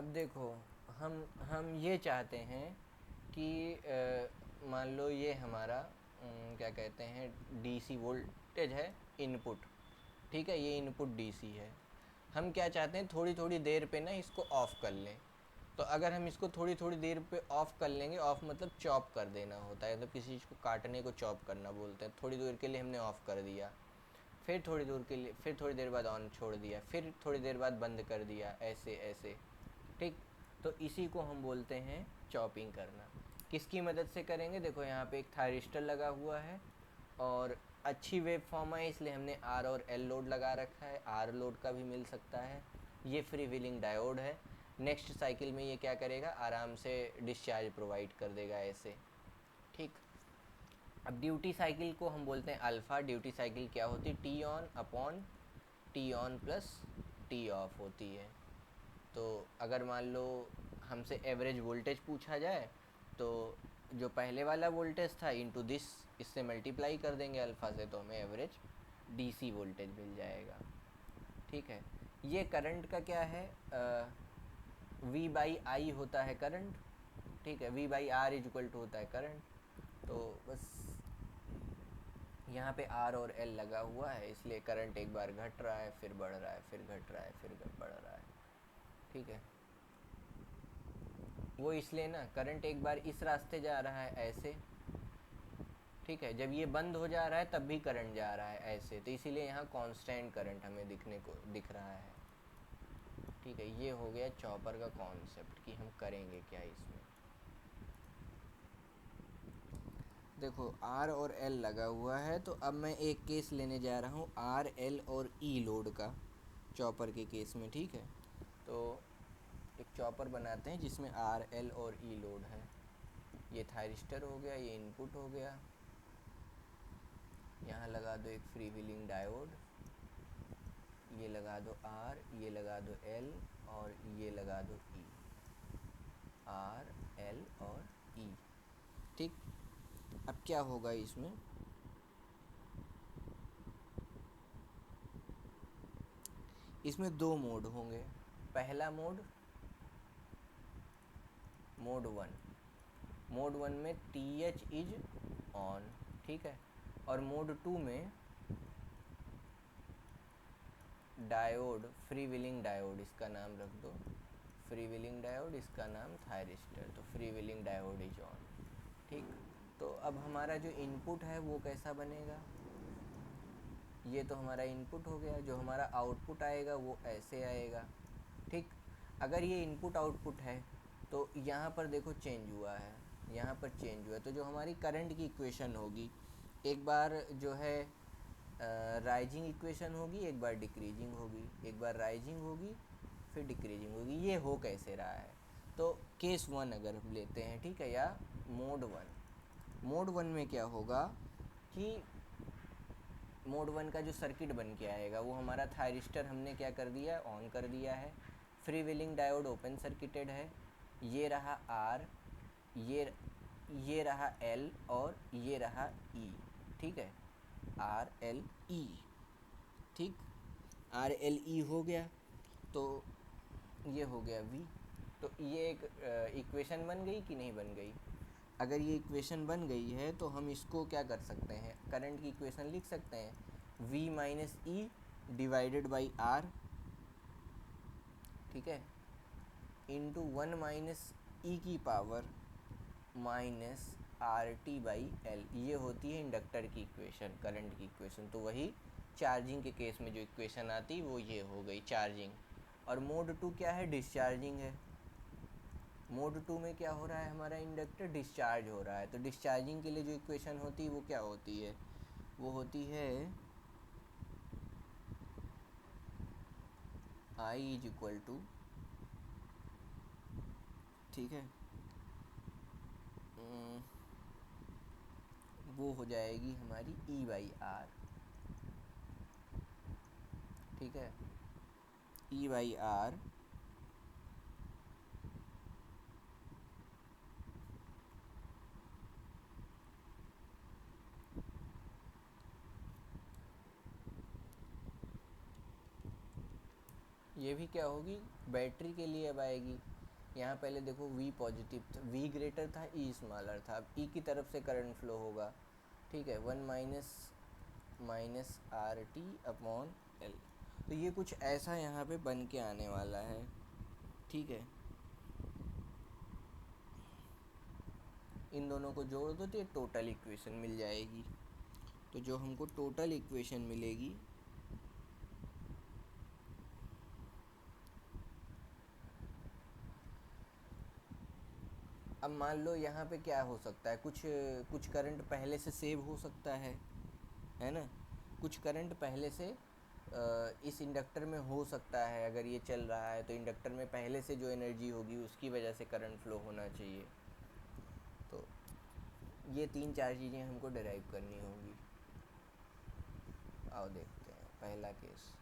अब देखो, हम ये चाहते हैं कि मान लो ये हमारा क्या कहते हैं, डीसी वोल्टेज है, इनपुट। ठीक है, ये इनपुट डीसी है। हम क्या चाहते हैं, थोड़ी थोड़ी देर पे ना इसको ऑफ़ कर लें। तो अगर हम इसको थोड़ी थोड़ी देर पे ऑफ़ कर लेंगे, ऑफ़ मतलब चॉप कर देना होता है, तो किसी चीज़ को काटने को चॉप करना बोलते हैं। थोड़ी देर के लिए हमने ऑफ़ कर दिया, फिर थोड़ी दूर के लिए, फिर थोड़ी देर बाद ऑन छोड़ दिया, फिर थोड़ी देर बाद बंद कर दिया, ऐसे ऐसे। ठीक, तो इसी को हम बोलते हैं चॉपिंग करना। किसकी मदद से करेंगे, देखो यहाँ पे एक थायरिस्टर लगा हुआ है और अच्छी वेव फॉर्म है, इसलिए हमने आर और एल लोड लगा रखा है। आर लोड का भी मिल सकता है। ये फ्री व्हीलिंग डायोड है। नेक्स्ट साइकिल में ये क्या करेगा, आराम से डिस्चार्ज प्रोवाइड कर देगा ऐसे। ठीक, अब ड्यूटी साइकिल को हम बोलते हैं अल्फ़ा। ड्यूटी साइकिल क्या होती है, T on upon T on plus T of होती है। तो अगर मान लो हमसे एवरेज वोल्टेज पूछा जाए, तो जो पहले वाला वोल्टेज था इंटू दिस, इससे मल्टीप्लाई कर देंगे अल्फ़ा से, तो हमें एवरेज डीसी वोल्टेज मिल जाएगा। ठीक है, ये करंट का क्या है, वी बाई आई होता है करंट। ठीक है, V by R is equal to होता है करंट। तो बस यहाँ पे आर और एल लगा हुआ है, इसलिए करंट एक बार घट रहा है, फिर बढ़ रहा है, फिर घट रहा है, फिर बढ़ रहा है। ठीक है, वो इसलिए ना, करंट एक बार इस रास्ते जा रहा है ऐसे। ठीक है, जब ये बंद हो जा रहा है तब भी करंट जा रहा है ऐसे, तो इसीलिए यहाँ कांस्टेंट करंट हमें दिख रहा है। ठीक है, ये हो गया चॉपर का कॉन्सेप्ट कि हम करेंगे क्या इसमें। देखो आर और एल लगा हुआ है, तो अब मैं एक केस लेने जा रहा हूँ आर एल और ई लोड का, चॉपर के केस में। ठीक है, तो एक चॉपर बनाते हैं जिसमें आर एल और ई लोड है। ये थायरिस्टर हो गया, ये इनपुट हो गया। यहाँ लगा दो एक फ्री व्हीलिंग डायोड, ये लगा दो आर, ये लगा दो एल, और ये लगा दो ई। आर एल और ई। ठीक, अब क्या होगा इसमें, इसमें दो मोड होंगे। पहला mode, mode one. Mode one में टी एच इज ऑन। ठीक है, और मोड टू में डायोड, फ्री व्हीलिंग डायोड, इसका नाम रख दो फ्री व्हीलिंग डायोड, इसका नाम थायरिस्टर, तो free wheeling diode is on. ठीक, तो अब हमारा जो इनपुट है वो कैसा बनेगा, ये तो हमारा इनपुट हो गया। जो हमारा आउटपुट आएगा वो ऐसे आएगा। ठीक, अगर ये इनपुट आउटपुट है तो यहाँ पर देखो चेंज हुआ है, यहाँ पर चेंज हुआ है, तो जो हमारी करंट की इक्वेशन होगी, एक बार जो है राइजिंग इक्वेशन होगी, एक बार डिक्रीजिंग होगी, एक बार राइजिंग होगी, फिर डिक्रीजिंग होगी। ये हो कैसे रहा है, तो केस वन अगर हम लेते हैं, ठीक है, या मोड वन। मोड वन में क्या होगा कि मोड वन का जो सर्किट बन के आएगा वो हमारा थायरिस्टर हमने क्या कर दिया, ऑन कर दिया है। Free wheeling diode open circuited है। ये रहा आर, ये रहा एल, और ये रहा ई। ठीक है, आर एल ई। ठीक, आर एल ई हो गया, तो ये हो गया वी। तो ये एक इक्वेशन बन गई कि नहीं बन गई। अगर ये इक्वेशन बन गई है तो हम इसको क्या कर सकते हैं, करंट की इक्वेशन लिख सकते हैं, v minus E divided by R. ठीक है, इंटू वन माइनस ई की power minus R T by L. ये होती है इंडक्टर की इक्वेशन, करंट की इक्वेशन। तो वही चार्जिंग के केस में जो इक्वेशन आती वो ये हो गई चार्जिंग। और मोड टू क्या है, डिस्चार्जिंग है। मोड टू में क्या हो रहा है, हमारा इंडक्टर डिस्चार्ज हो रहा है। तो डिस्चार्जिंग के लिए जो इक्वेशन होती है वो क्या होती है, वो होती है आई इज इक्वल टू, ठीक है, वो हो जाएगी हमारी ई बाई आर। ठीक है, ई बाई आर ये भी क्या होगी, बैटरी के लिए अब आएगी। यहाँ पहले देखो V पॉजिटिव था, V ग्रेटर था, E स्मॉलर था, अब E की तरफ से करंट फ्लो होगा, ठीक है, 1 minus R T upon L. तो ये कुछ ऐसा यहाँ पे बन के आने वाला है, ठीक है। इन दोनों को जोड़ दो तो ये टोटल इक्वेशन मिल जाएगी। तो जो हमको टोटल इक्वेशन मिलेगी, अब मान लो यहाँ पे क्या हो सकता है, कुछ करंट पहले से सेव हो सकता है ना, कुछ करंट पहले से इस इंडक्टर में हो सकता है। अगर ये चल रहा है तो इंडक्टर में पहले से जो एनर्जी होगी उसकी वजह से करंट फ्लो होना चाहिए। तो ये 3-4 चीज़ें हमको डिराइव करनी होंगी। आओ देखते हैं पहला केस।